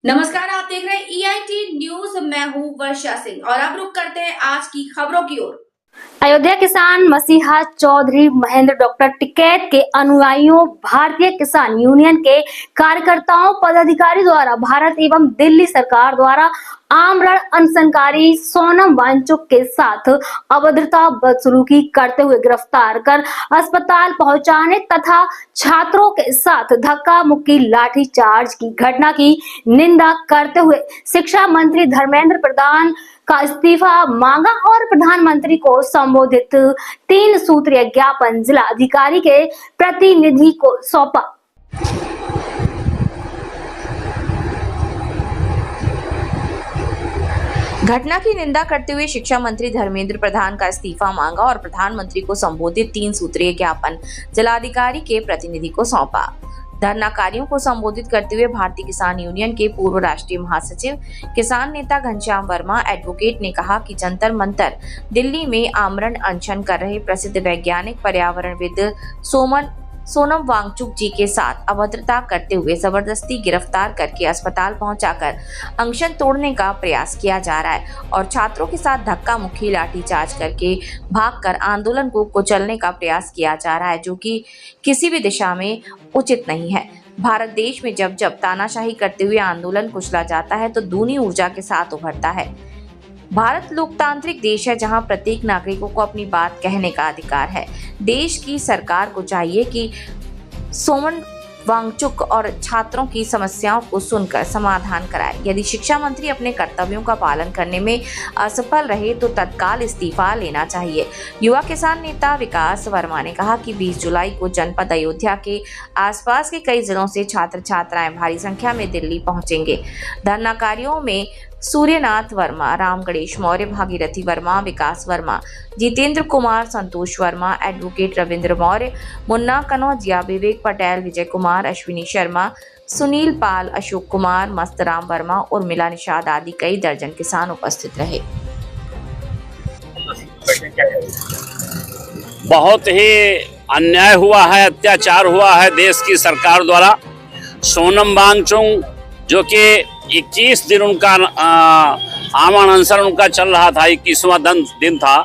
नमस्कार, आप देख रहे हैं EIT न्यूज। मैं हूं वर्षा सिंह और अब रुक करते हैं आज की खबरों की ओर। अयोध्या किसान मसीहा चौधरी महेंद्र डॉक्टर टिकैत के अनुयायियों, भारतीय किसान यूनियन के कार्यकर्ताओं, पदाधिकारी द्वारा भारत एवं दिल्ली सरकार द्वारा आमरण अनशनकारी सोनम वांगचुक के साथ अभद्रता बदसलूकी करते हुए गिरफ्तार कर अस्पताल पहुंचाने तथा छात्रों के साथ धक्का मुक्की लाठीचार्ज की घटना की निंदा करते हुए शिक्षा मंत्री धर्मेंद्र प्रधान का इस्तीफा मांगा और प्रधानमंत्री को संबोधित 3 सूत्रीय ज्ञापन जिला अधिकारी के प्रतिनिधि को सौंपा। घटना की निंदा करते हुए शिक्षा मंत्री धर्मेंद्र प्रधान का इस्तीफा मांगा और प्रधानमंत्री को संबोधित 3 सूत्रीय ज्ञापन जिलाधिकारी के प्रतिनिधि को सौंपा। धरनाकारियों को संबोधित करते हुए भारतीय किसान यूनियन के पूर्व राष्ट्रीय महासचिव किसान नेता घनश्याम वर्मा एडवोकेट ने कहा कि जंतर मंतर दिल्ली में आमरण अनशन कर रहे प्रसिद्ध वैज्ञानिक पर्यावरणविद सोनम वांगचुक जी के साथ अभद्रता करते हुए जबरदस्ती गिरफ्तार करके अस्पताल पहुंचाकर अनशन तोड़ने का प्रयास किया जा रहा है और छात्रों के साथ धक्का मुक्की लाठीचार्ज करके भागकर आंदोलन को कुचलने का प्रयास किया जा रहा है, जो कि किसी भी दिशा में उचित नहीं है। भारत देश में जब जब तानाशाही करते हुए आंदोलन कुचला जाता है तो दूनी ऊर्जा के साथ उभरता है। भारत लोकतांत्रिक देश है जहां प्रत्येक नागरिकों को अपनी बात कहने का अधिकार है। देश की सरकार को चाहिए कि सोनम वांगचुक और छात्रों की समस्याओं को सुनकर समाधान कराए। यदि शिक्षा मंत्री अपने कर्तव्यों का पालन करने में असफल रहे तो तत्काल इस्तीफा लेना चाहिए। युवा किसान नेता विकास वर्मा ने कहा कि 20 जुलाई को जनपद अयोध्या के आसपास के कई जिलों से छात्र छात्राएं भारी संख्या में दिल्ली पहुंचेंगे। धरनाकारियों में सूर्यनाथ वर्मा, राम गणेश मौर्य, भागीरथी वर्मा, विकास वर्मा, जितेंद्र कुमार, संतोष वर्मा, एडवोकेट रविंद्र मौर्य, मुन्ना कनौजिया, विवेक पटेल, विजय कुमार, अश्विनी शर्मा, सुनील पाल, अशोक कुमार, मस्तराम वर्मा, उर्मिला निषाद आदि कई दर्जन किसान उपस्थित रहे। बहुत ही अन्याय हुआ है, अत्याचार हुआ है देश की सरकार द्वारा। सोनम वांगचुक जो कि 21 दिन उनका आमरण अनशन उनका चल रहा था, 21वां दिन था।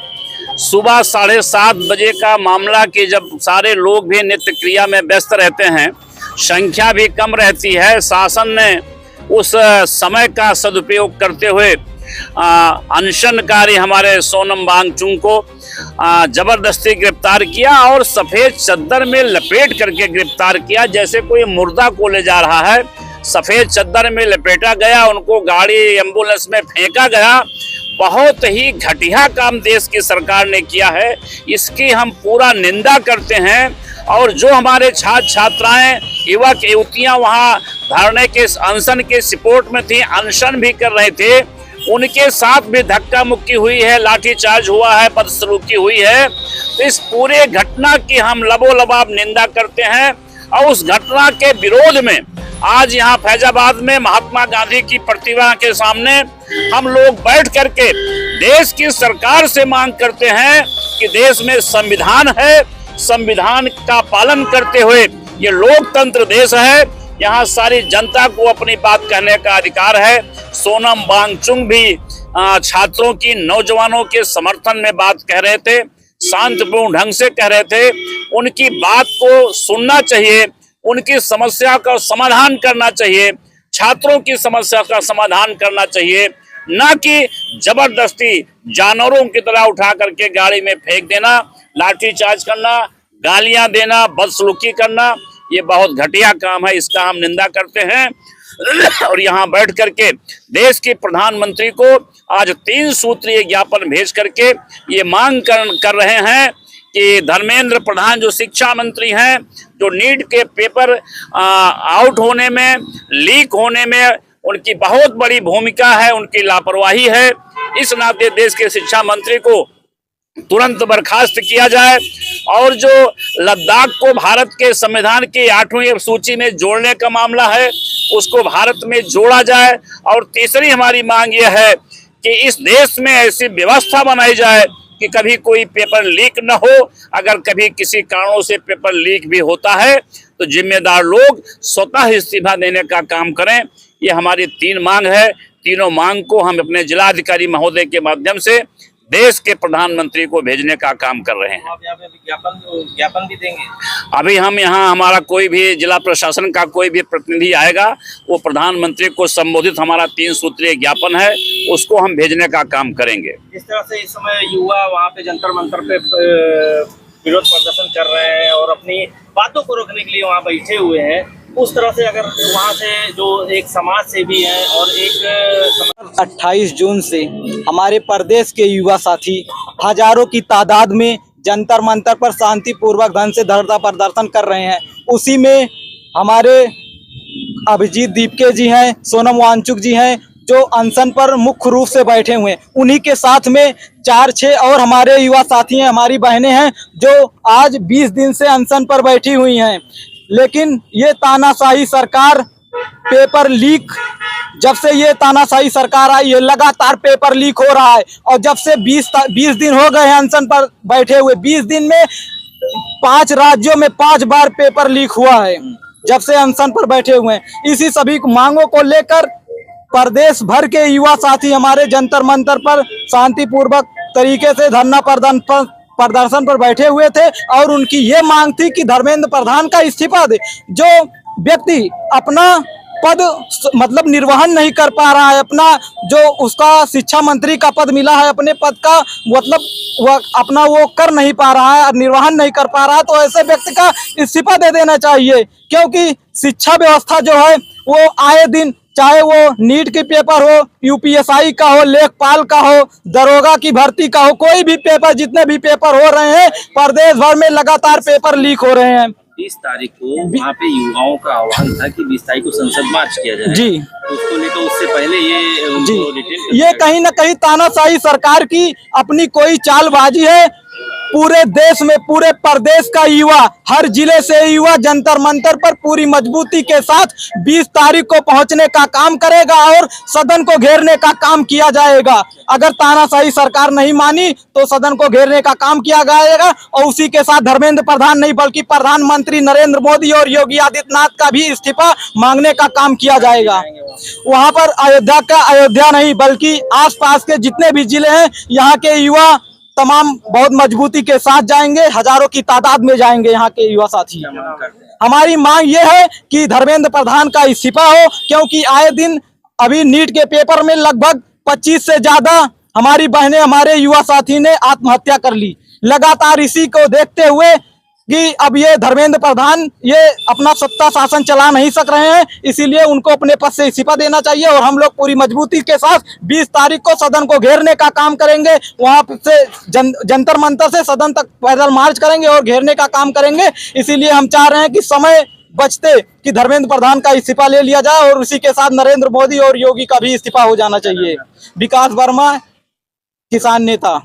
सुबह 7:30 बजे का मामला कि जब सारे लोग भी नित्य क्रिया में व्यस्त रहते हैं, संख्या भी कम रहती है, शासन ने उस समय का सदुपयोग करते हुए अनशनकारी हमारे सोनम वांगचुक को जबरदस्ती गिरफ्तार किया और सफेद चद्दर में लपेट करके गिरफ्तार किया, जैसे कोई मुर्दा को ले जा रहा है। सफेद चद्दर में लपेटा गया, उनको गाड़ी एम्बुलेंस में फेंका गया। बहुत ही घटिया काम देश की सरकार ने किया है, इसकी हम पूरा निंदा करते हैं। और जो हमारे छात्र छात्राएं, युवक युवतियां वहां धरने के अनशन के सपोर्ट में थी, अनशन भी कर रहे थे, उनके साथ भी धक्का मुक्की हुई है, लाठीचार्ज हुआ है, बदसलूकी हुई है। तो इस पूरे घटना की हम लबोलबाब निंदा करते हैं और उस घटना के विरोध में आज यहाँ फैजाबाद में महात्मा गांधी की प्रतिमा के सामने हम लोग बैठ करके देश की सरकार से मांग करते हैं कि देश में संविधान है, संविधान का पालन करते हुए ये लोकतंत्र देश है, यहाँ सारी जनता को अपनी बात कहने का अधिकार है। सोनम वांगचुक भी छात्रों की, नौजवानों के समर्थन में बात कह रहे थे, शांतिपूर्ण ढंग से कह रहे थे। उनकी बात को सुनना चाहिए, उनकी समस्या का समाधान करना चाहिए, छात्रों की समस्या का समाधान करना चाहिए, न कि जबरदस्ती जानवरों की तरह उठा करके गाड़ी में फेंक देना, लाठीचार्ज करना, गालियां देना, बदसलूकी करना। ये बहुत घटिया काम है, इसका हम निंदा करते हैं। और यहाँ बैठ करके देश के प्रधानमंत्री को आज 3 सूत्रीय ज्ञापन भेज करके ये मांग कर रहे हैं कि धर्मेंद्र प्रधान जो शिक्षा मंत्री हैं, जो नीट के पेपर आउट होने में, लीक होने में उनकी बहुत बड़ी भूमिका है, उनकी लापरवाही है। इस नाते देश के शिक्षा मंत्री को तुरंत बर्खास्त किया जाए और जो लद्दाख को भारत के संविधान की 8वीं सूची में जोड़ने का मामला है उसको भारत में जोड़ा जाए। और तीसरी हमारी मांग यह है कि इस देश में ऐसी व्यवस्था बनाई जाए कि कभी कोई पेपर लीक न हो। अगर कभी किसी कारणों से पेपर लीक भी होता है तो जिम्मेदार लोग स्वतः इस्तीफा देने का काम करें। ये हमारी 3 मांग है। तीनों मांग को हम अपने जिलाधिकारी महोदय के माध्यम से देश के प्रधानमंत्री को भेजने का काम कर रहे हैं। आप यहाँ पे ज्ञापन भी देंगे? अभी हम यहाँ हमारा कोई भी जिला प्रशासन का कोई भी प्रतिनिधि आएगा, वो प्रधानमंत्री को संबोधित हमारा 3 सूत्रीय ज्ञापन है, उसको हम भेजने का काम करेंगे। इस तरह से इस समय युवा वहाँ पे जंतर मंतर पे विरोध प्रदर्शन कर रहे हैं और अपनी बातों को रोकने के लिए वहाँ बैठे हुए हैं, उस तरह से अगर वहाँ से जो एक समाज सेवी है और एक 28 जून से हमारे प्रदेश के युवा साथी हजारों की तादाद में जंतर मंतर पर शांतिपूर्वक ढंग से धरना प्रदर्शन कर रहे हैं। उसी में हमारे अभिजीत दीपके जी हैं, सोनम वांगचुक जी हैं, जो अनशन पर मुख्य रूप से बैठे हुए हैं। उन्हीं के साथ में 4-6 और हमारे युवा साथी हैं, हमारी बहनें हैं, जो आज 20 दिन से अनशन पर बैठी हुई हैं। लेकिन ये तानाशाही सरकार पेपर लीक, जब से ये तानाशाही सरकार आई है लगातार पेपर लीक हो रहा है। और जब से 20 दिन हो गए हैं अनशन पर बैठे हुए, 20 दिन में 5 राज्यों में 5 बार पेपर लीक हुआ है जब से अनशन पर बैठे हुए हैं। इसी सभी मांगों को लेकर प्रदेश भर के युवा साथी हमारे जंतर मंतर पर शांतिपूर्वक तरीके से धरना प्रदर्शन पर बैठे हुए थे और उनकी ये मांग थी कि धर्मेंद्र प्रधान का इस्तीफा दे। जो व्यक्ति अपना पद मतलब निर्वहन नहीं कर पा रहा है, अपना जो उसका शिक्षा मंत्री का पद मिला है, अपने पद का मतलब वह अपना वो कर नहीं पा रहा है, निर्वहन नहीं कर पा रहा है, तो ऐसे व्यक्ति का इस्तीफा दे देना चाहिए। क्योंकि शिक्षा व्यवस्था जो है वो आए दिन, चाहे वो नीट के पेपर हो, यूपीएसआई का हो, लेखपाल का हो, दरोगा की भर्ती का हो, कोई भी पेपर, जितने भी पेपर हो रहे हैं प्रदेश भर में लगातार पेपर लीक हो रहे हैं। 20 तारीख को वहाँ पे युवाओं का आह्वान था कि 20 तारीख को संसद मार्च किया जाए जी, तो उसको लेकर उससे पहले ये कहीं ना कहीं तानाशाही सरकार की अपनी कोई चालबाजी है। पूरे देश में, पूरे प्रदेश का युवा, हर जिले से युवा जंतर मंतर पर पूरी मजबूती के साथ 20 तारीख को पहुंचने का काम करेगा और सदन को घेरने का काम किया जाएगा। अगर तानाशाही सरकार नहीं मानी तो सदन को घेरने का काम किया जाएगा और उसी के साथ धर्मेंद्र प्रधान नहीं बल्कि प्रधानमंत्री नरेंद्र मोदी और योगी आदित्यनाथ का भी इस्तीफा मांगने का काम किया जाएगा। वहां पर अयोध्या नहीं बल्कि आसपास के जितने भी जिले हैं, यहाँ के युवा तमाम बहुत मजबूती के साथ जाएंगे, हजारों की तादाद में जाएंगे यहाँ के युवा साथी। हमारी मांग ये है कि धर्मेंद्र प्रधान का इस्तीफा हो, क्योंकि आए दिन अभी नीट के पेपर में लगभग 25 से ज्यादा हमारी बहनें, हमारे युवा साथी ने आत्महत्या कर ली। लगातार इसी को देखते हुए कि अब ये धर्मेंद्र प्रधान ये अपना सत्ता शासन चला नहीं सक रहे हैं, इसीलिए उनको अपने पद से इस्तीफा देना चाहिए। और हम लोग पूरी मजबूती के साथ 20 तारीख को सदन को घेरने का काम करेंगे। वहां से जंतर मंतर से सदन तक पैदल मार्च करेंगे और घेरने का काम करेंगे। इसीलिए हम चाह रहे हैं कि समय बचते कि धर्मेंद्र प्रधान का इस्तीफा ले लिया जाए और उसी के साथ नरेंद्र मोदी और योगी का भी इस्तीफा हो जाना चाहिए। विकास वर्मा, किसान नेता।